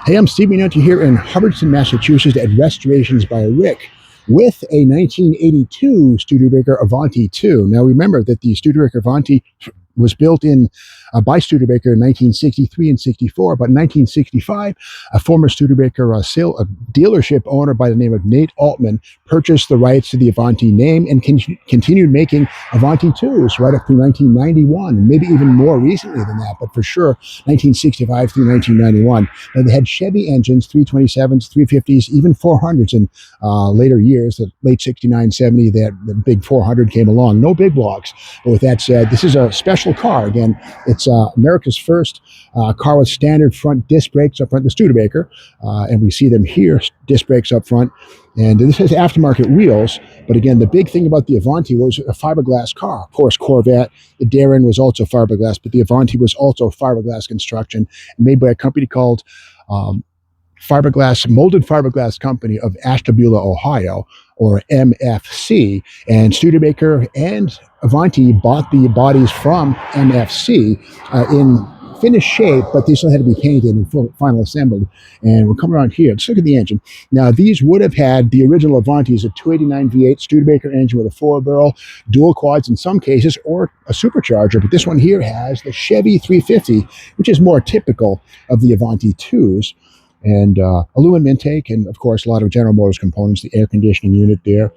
Hey, I'm Steve Minotti here in Hubbardston, Massachusetts at Restorations by Rick with a 1982 Studebaker Avanti II. Now remember that the Studebaker Avanti was built by Studebaker in 1963 and 64, but in 1965, a former Studebaker dealership owner by the name of Nate Altman purchased the rights to the Avanti name and continued making Avanti IIs right up through 1991, maybe even more recently than that, but for sure 1965 through 1991. And they had Chevy engines, 327s, 350s, even 400s in later years. The late 69, 70, the big 400 came along. No big blocks. But with that said, this is a special car. Again, it's America's first car with standard front disc brakes up front, the Studebaker, and we see them here, disc brakes up front. And this has aftermarket wheels, but again, the big thing about the Avanti was a fiberglass car. Of course, Corvette, the Darren was also fiberglass, but the Avanti was also fiberglass construction, made by a company called Molded Fiberglass Company of Ashtabula, Ohio, or MFC. And Studebaker and Avanti bought the bodies from MFC in finished shape, but they still had to be painted and final assembled. And we'll come around here. Let's look at the engine. Now, these would have had the original Avantis, a 289 V8 Studebaker engine with a 4-barrel, dual quads in some cases, or a supercharger. But this one here has the Chevy 350, which is more typical of the Avanti IIs. And aluminum intake, and of course, a lot of General Motors components, the air conditioning unit there.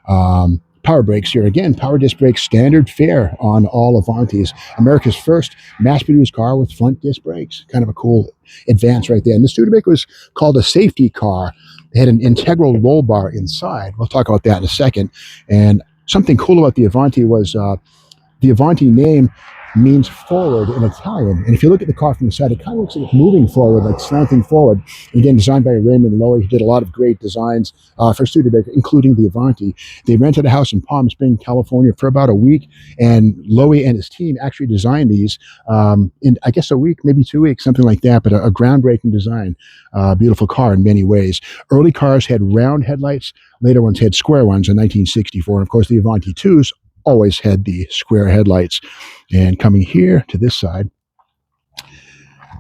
Power brakes here. Again, power disc brakes, standard fare on all Avantis. America's first mass-produced car with front disc brakes. Kind of a cool advance right there. And the Studebaker was called a safety car. They had an integral roll bar inside. We'll talk about that in a second. And something cool about the Avanti was the Avanti name means forward in Italian. And if you look at the car from the side, it kind of looks like it's moving forward, like slanting forward. And again, designed by Raymond Loewy, who did a lot of great designs for Studebaker, including the Avanti. They rented a house in Palm Springs, California for about a week, and Loewy and his team actually designed these in, I guess, a week, maybe 2 weeks, something like that, but a groundbreaking design. Beautiful car in many ways. Early cars had round headlights. Later ones had square ones in 1964. And of course, the Avanti IIs always had the square headlights. And coming here to this side,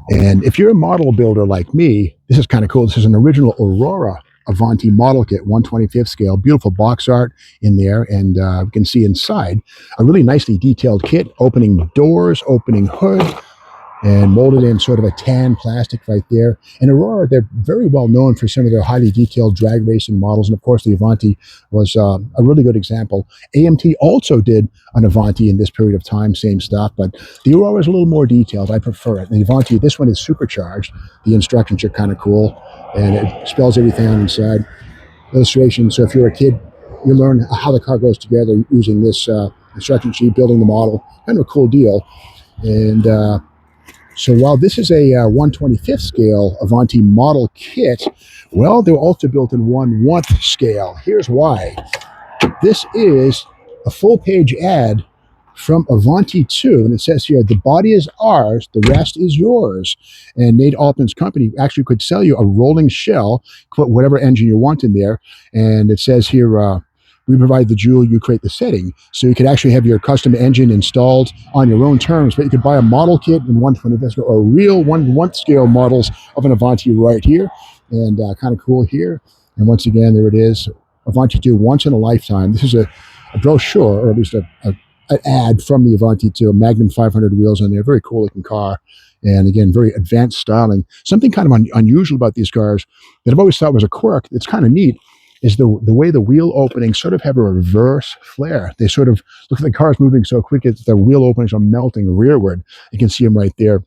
and if you're a model builder like me, this is kind of cool. This is an original Aurora Avanti model kit, 1/25th scale, beautiful box art in there, and we can see inside a really nicely detailed kit, opening doors, opening hood, and molded in sort of a tan plastic right there. And Aurora, they're very well known for some of their highly detailed drag racing models. And of course, the Avanti was a really good example. AMT also did an Avanti in this period of time, same stuff, but the Aurora is a little more detailed. I prefer it. The Avanti, this one is supercharged. The instructions are kind of cool, and it spells everything out inside. Illustration, so if you're a kid, you learn how the car goes together using this instruction sheet, building the model. Kind of a cool deal. And so while this is a 1/25th scale Avanti model kit, well, they were also built in 1/1 scale. Here's why. This is a full-page ad from Avanti II, and it says here, the body is ours, the rest is yours. And Nate Altman's company actually could sell you a rolling shell, put whatever engine you want in there, and it says here, we provide the jewel, you create the setting. So you could actually have your custom engine installed on your own terms, but you could buy a model kit in 1/25th scale or real 1/1 scale models of an Avanti right here. And kind of cool here. And once again, there it is. Avanti II, once in a lifetime. This is a brochure, or at least an ad from the Avanti II, Magnum 500 wheels on there. Very cool looking car. And again, very advanced styling. Something kind of unusual about these cars that I've always thought was a quirk that's kind of neat is the way the wheel openings sort of have a reverse flare. They sort of look like the car's moving so quick that the wheel openings are melting rearward. You can see them right there.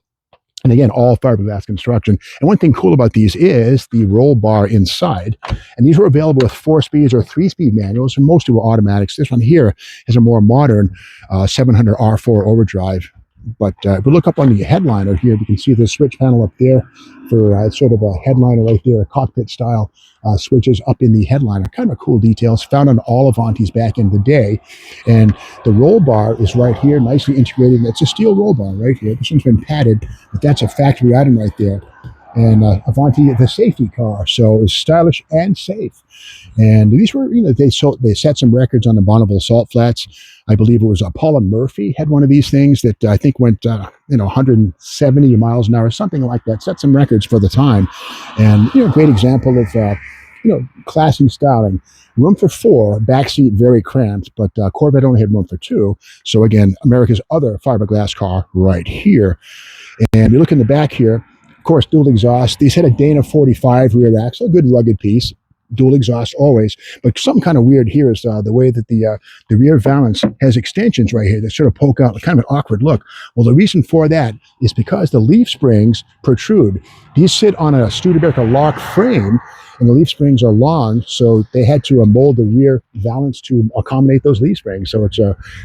And again, all fiberglass construction. And one thing cool about these is the roll bar inside. And these were available with 4-speed or 3-speed manuals, and most were automatics. This one here is a more modern 700 R4 overdrive. But if we look up on the headliner here, we can see the switch panel up there for sort of a headliner right there, a cockpit style switches up in the headliner. Kind of a cool details found on all Avantis back in the day. And the roll bar is right here, nicely integrated. It's a steel roll bar right here. This one's been padded, but that's a factory item right there. and Avanti, the safety car. So it was stylish and safe. And these were, they set some records on the Bonneville salt flats. I believe it was Paula Murphy had one of these things that I think went, 170 miles an hour, something like that. Set some records for the time, and great example of classy styling. Room for four, backseat very cramped, but Corvette only had room for two. So again, America's other fiberglass car right here. And you look in the back here, of course, dual exhaust. These had a Dana 45 rear axle, a good rugged piece. Dual exhaust always, but something kind of weird here is the way that the rear valance has extensions right here that sort of poke out, kind of an awkward look. Well, the reason for that is because the leaf springs protrude. These sit on a Studebaker lock frame, and the leaf springs are long, so they had to mold the rear valance to accommodate those leaf springs. So it's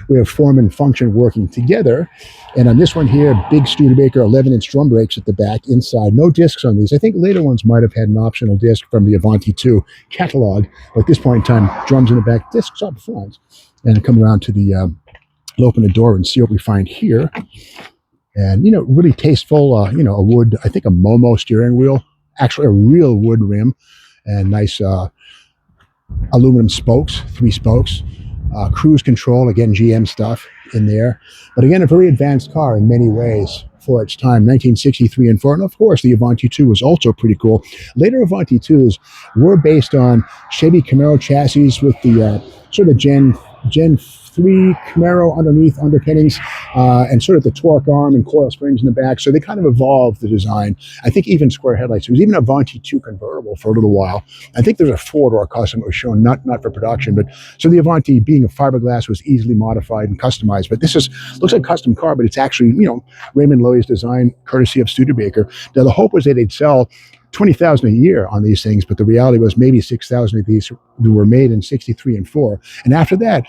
we have form and function working together. And on this one here, big Studebaker 11-inch drum brakes at the back inside. No discs on these. I think later ones might have had an optional disc from the Avanti II catalog, but at this point in time, drums in the back, discs up front. And I come around to the, we'll open the door and see what we find here. And, really tasteful, a wood, I think a Momo steering wheel, actually a real wood rim, and nice aluminum spokes, 3 spokes. Cruise control, again, GM stuff in there. But again, a very advanced car in many ways for its time, 1963 and forward. And of course, the Avanti II was also pretty cool. Later Avanti IIs were based on Chevy Camaro chassis with the sort of Gen 3 Camaro underpinnings, and sort of the torque arm and coil springs in the back. So they kind of evolved the design. I think even square headlights. There was even a Avanti II convertible for a little while. I think there's a 4-door custom that was shown, not for production, but so the Avanti, being a fiberglass, was easily modified and customized. But this looks like a custom car, but it's actually, Raymond Loewy's design, courtesy of Studebaker. Now the hope was that they'd sell 20,000 a year on these things, but the reality was maybe 6,000 of these were made in 63 and 4. And after that,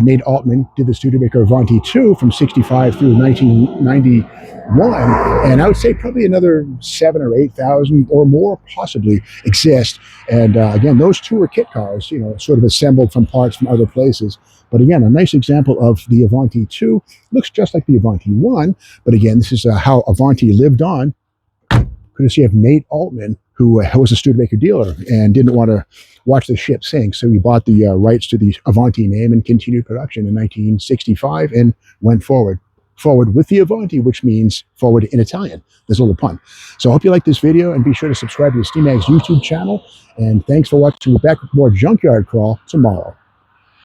Nate Altman did the Studebaker Avanti II from 65 through 1991. And I would say probably another 7 or 8,000 or more possibly exist. And again, those two were kit cars, sort of assembled from parts from other places. But again, a nice example of the Avanti II. Looks just like the Avanti I, but again, this is how Avanti lived on, courtesy of Nate Altman, who was a Studebaker dealer and didn't want to watch the ship sink. So he bought the rights to the Avanti name and continued production in 1965 and went forward with the Avanti, which means forward in Italian. There's a little pun. So I hope you like this video, and be sure to subscribe to the SteamMag's YouTube channel. And thanks for watching. We're back with more Junkyard Crawl tomorrow.